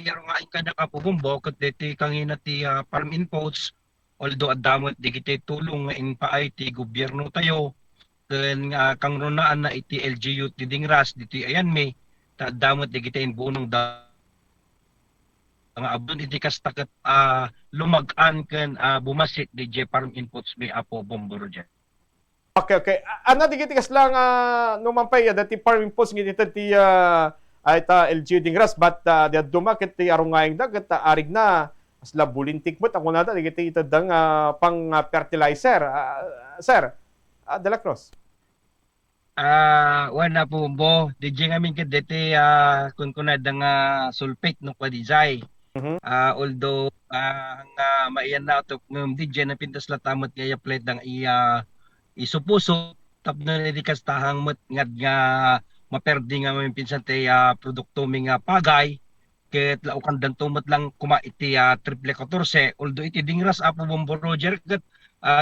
yaro nga ka nakapubumbo ket deti kangina ti farm inputs although adamot di kita tulong nga in paay ti gobyerno tayo ken kang runaan na iti LGU ti Dingras diti ayan me ta adamot di kita in bunong da nga abon iti kastaket lumag-an ken bumasit di farm inputs me apo bomboro dyan. Okay, okay. Ana di kitikas lang numampay dati farm impos ngiti ti ita LG Dingras but di dumakit ti arungaing dagat arig na asla bulintik mo ako nata di kiti itadang pang fertilizer. Sir, De La Cruz. Wala po bo. DJ ngamin ket deti kun kunada nga sulfate no padizay. Mhm. Although nga maiyan na to ng DJ na pintas latamot kaya plate dang isupuso tapno ni kastahang met ngad nga maperdi nga may pinsan te produkto mi nga pagay ket laukan dantumot lang kuma iti triple 14 although iti Dingras apo Bombo Roger ket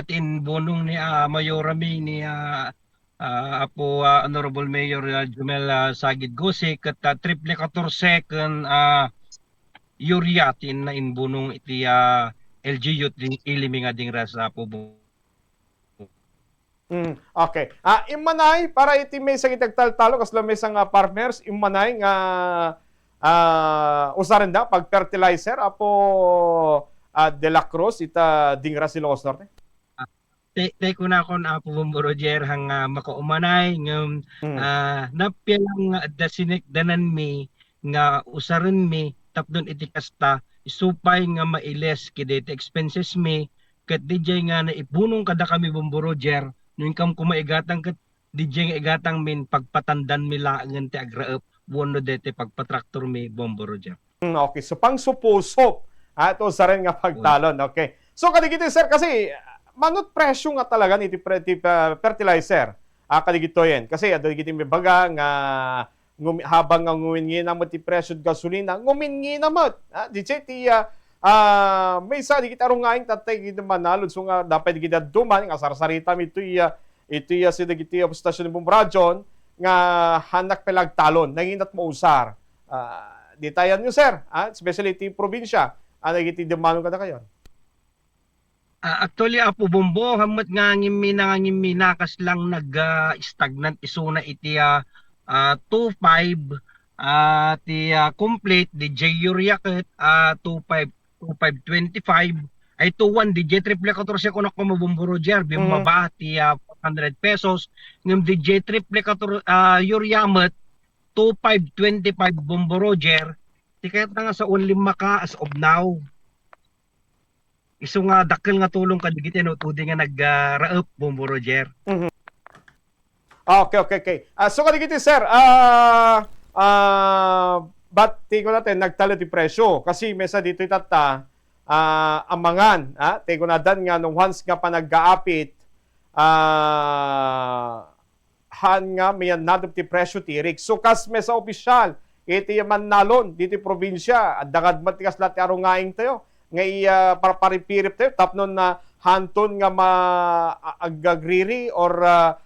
tin bonong ni Mayora mi ni apo Honorable Mayor Jumel Sagid Gose ket triple 14 ken urea tin na inbunong iti LGU din ilimi nga Dingras apo Okay. Imanay para iti may sa itagtaltalo kasla may sang farmers imanay nga usarin da pag fertilizer apo De La Cruz ita Dingras Ilocos Norte. Te ko na kon apo Bombo Roger hang makaumanay ngem Mm. napyalang da sinek danan mi nga usaran mi tapdon iti kasta isupay nga mailes kidete expenses mi ket DJ nga naibunong kada kami Bombo Roger nung kam kumaigatang ket DJ nga igatang min pagpatandan mi laangen ti agraep wono dete pagpatraktor mi Bombo Roger. Okay. So pang supusop ito usarin nga pagtalon. Okay. So kadigito sir kasi manut presyo nga talaga iti fertilizer. Kadigito yan. Kasi kadigito may baga nga habang nga ngumingi namot ti presyo gasolina, ngumingi namot. DJ ti may isa di kita rungaing tatay kita manalod so nga dapat kita duman nga sarsarita mi ito si dagiti stasyon ng Bumbrajon nga hanak pelag talon nanginat mausar. Di tayan nyo sir, especially ti probinsya, nagiti dumanong kada kayo. Actually apo Bombo hamat nga ngimmi nakas lang nag-stagnant isuna iti 25 ti complete DJ urea ket 2525 ay 21 DJ triple 14 ko na ko Bombo Roger bimaba ti 400 pesos ngem DJ triple 14 urea met 2525 Bombo Roger ti kayat nga sa only maka as of now. Isu nga dakkel nga tulong kadigiti no tudi nga nagraep Bombo Roger. Okay. So kadigiti sir, but ko natin nagtalo ti presyo kasi mesa dito itata amangan, ko na dan nga nung once nga panag-aapit han nga may nadop ti presyo ti rik. So kas mesa opisyal iti man nalon dito probinsya dagad matikas lat arungaing tayo ngay paripirip tayo tapnon na hanton nga agagriri or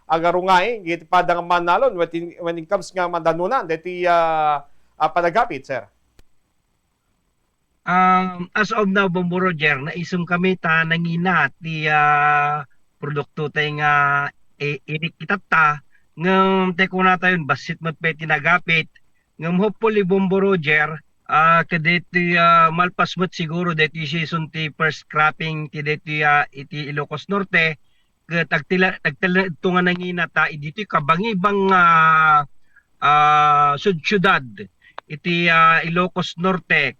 agarungay giti padang manalon when it comes nga madanunan deti panagapit sir. As of now Bombo Roger naisum kami ta nangina ti produkto tay nga inikitata ngem te ko na tayon basit mat peti nagapit ngem hopefully Bombo Roger kadeti malpas mo't siguro deti season ti first cropping ti deti iti Ilocos Norte ket tagtila ito nga nangina ta iditi kabangibang syudad iti Ilocos Norte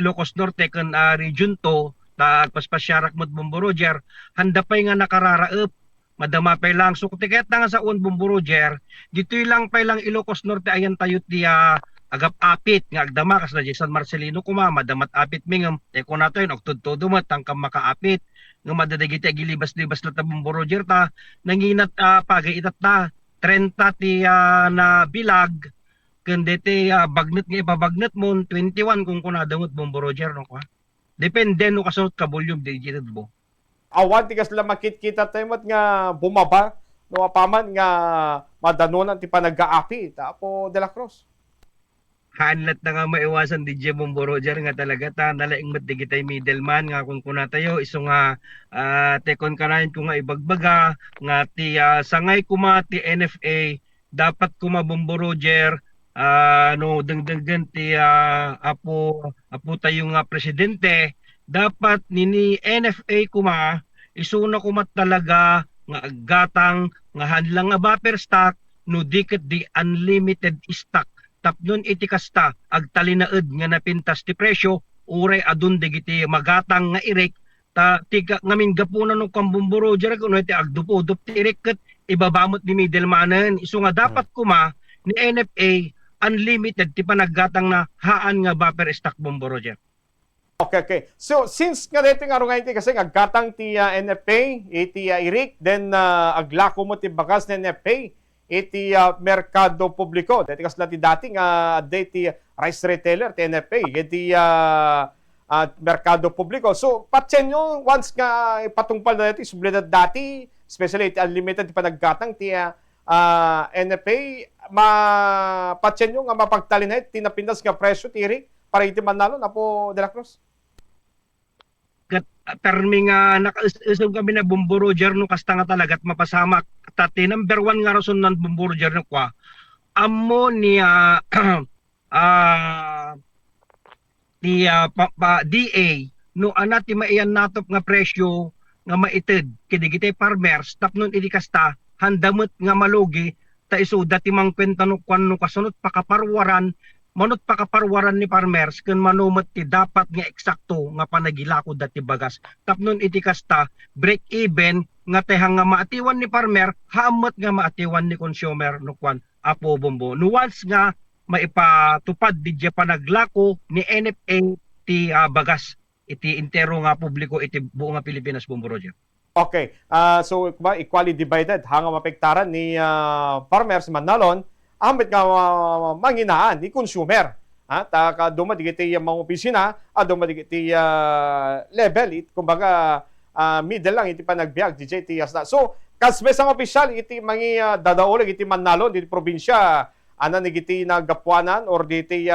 Ilocos Norte ken region 2 ta paspasyarak mo't Bombo Roger handa pay nga nakararaep madama pay lang so tiket nga sa Bombo Roger dito lang pay lang Ilocos Norte ayan tayo ti agap apit nga agdama kas na San Marcelino kuma madamat apit mingem te ko nato yun oktod todo mat tangkam makaapit nga madadagiti agilibas-libas na Bombo Roger ta nanginat pagay itat na 30 ti na bilag ken dete bagnet nga ibabagnet mo 21 kung kunadamot Bombo Roger no ko depende no kasunod ka volume digital bo Awan tigas la makit-kita tayo nga bumaba no apaman nga madanunan ti panag-aapi tapo De La Cruz. hanlat na nga maiwasan DJ Bombo Roger nga talaga ta nalaing mat digitay middleman nga kung kuna tayo iso nga tekon kanayon ko nga ibagbaga nga ti sangay kuma ti NFA dapat kuma Bombo Roger no dengdenggen ti apo tayo nga presidente dapat nini NFA kuma isuna kumat talaga nga aggatang nga hanlang nga buffer stock no diket di unlimited stock tapnon iti kasta agtalinaed nga napintas ti presyo uray adun digiti magatang nga irek ta tiga ngamin gapunan no Kambombo Roger kuno iti agdupo-dup ti irek ket ibabamot ni middlemanen isu nga dapat kuma ni NFA unlimited ti panaggatang na haan nga buffer stock Bombo Roger. Okay. So, since nga dito nga rin kasi aggatang ti NFA, iti irik, then aglako mo ti bagas ni NFA, iti merkado publiko. Dito kasi ti dating ti rice retailer, ti NFA, iti merkado publiko. So, patsen nyo, once nga ipatungpal na ito, sublidat dati, especially iti unlimited ti panaggatang ti NFA, patsen nyo nga mapagtalinay, tinapindas nga presyo, ti irik, para iti manalo na po De La Cruz. Permi nga nakaisog kami na Bombo Roger no kasta nga talaga at mapasamak tati number 1 nga rason ng Bombo Roger no kwa amo niya DA no anati maiyan natop nga presyo nga maited kidigitay farmers tapnon idi kasta handamot nga malugi ta isu dati mang kwenta no kwan no kasunod pakaparwaran manot pakaparwaran ni farmers ken manumot ti dapat nga eksakto nga panagilako dati bagas tapnon iti kasta break even nga tehang nga maatiwan ni farmer hamot nga maatiwan ni consumer no kwan apo Bombo no once nga maipatupad di panaglako ni NFA ti bagas iti intero nga publiko iti buo nga Pilipinas Bombo Roger. Okay. So equally divided hanga mapektaran ni farmers manalon ambit nga manginaan ni consumer. Ta kaduma digiti mga opisina, aduma digiti level kumbaga middle lang iti panagbiag DJ ti asna. So kasbes ang opisyal iti mangi dadaolig iti manalon iti probinsya ana nigiti nagapuanan or diti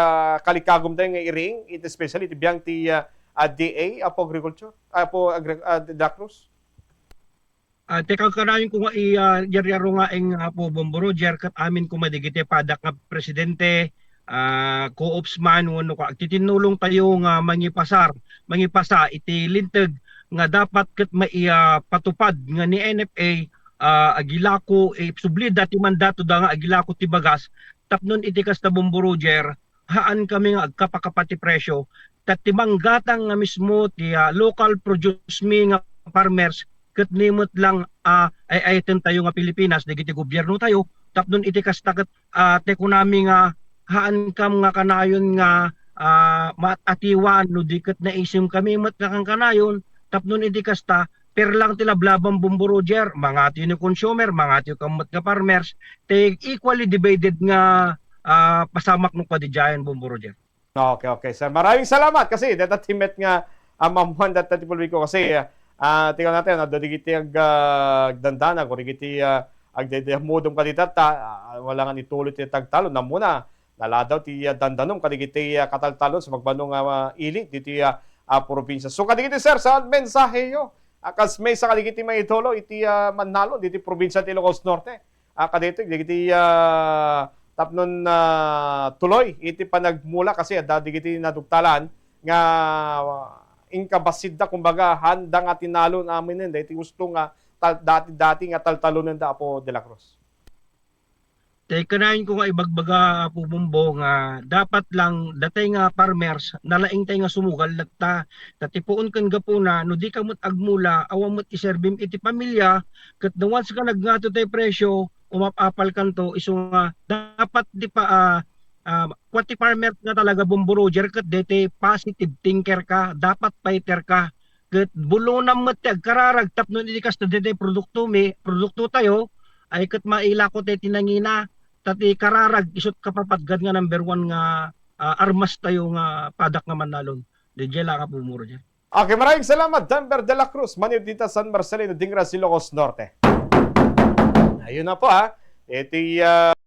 kalikagom day nga iring iti especially iti biang ti DA apo agriculture apo De La Cruz. Teka kanayon ko nga yaryaro nga ing po Bombo Roger kat amin kumadigiti padak nga presidente co-ops man wano ka titinulong tayo nga mangipasa iti linteg nga dapat ket patupad nga ni NFA agilako subli dati mandato da nga agilako ti bagas tapnon iti kasta Bombo Roger haan kami nga agkapakapati presyo tat timanggatang nga mismo ti local produce me nga farmers ket nimot lang ay tayo nga Pilipinas digiti gobyerno tayo tapnon iti kasta ket teko nami nga haan kam nga kanayon nga matatiwan no diket na isim kami mat nga kanayon tapnon iti kasta per lang tila blabang Bombo Roger mga ti ni consumer mga ti kamot nga farmers te equally divided nga pasamak no kadijayan Bombo Roger. Okay. Sir, maraming salamat kasi data timet nga mamuhan data ti publiko kasi tingnan natin, digiti agdandana, kung digiti agdedemodong kaditat, wala nga nituloy ti tagtalo na muna. Naladaw ti dandanom, kadigiti kataltalon sa magbanong ili, diti probinsya. So kadigiti sir, sa mensahe nyo, kas may sa kadigiti may itolo, iti manalo, diti probinsya ti Ilocos Norte. Kadito, digiti tapnon tuloy, iti panagmula kasi, digiti nadugtalan, nga inkabasid da kumbaga handa nga tinalo namin nenda iti gusto nga dati nga taltalunan da po De La Cruz. Teka na ko nga ibagbaga po Bombo nga dapat lang datay nga farmers nalaing tay nga sumugal ta tatipuon kan gapuna no di kamot agmula awamot iserbim iti pamilya ket no once ka naggato tay presyo umapapal kanto isu nga dapat di pa kwati farmer nga talaga Bombo Roger ket dete positive thinker ka dapat fighter ka ket bulunam met agkararag tapnon iti kasta dete produkto tayo ay ket mailako te tinangina tati kararag isot kapapatgad nga number 1 nga armas tayo nga padak nga manalon DJ la ka pumuro dyan. Okay, maraming salamat Denver De La Cruz manid dita San Marcelino Dingra Ilocos Norte. Ayun na po iti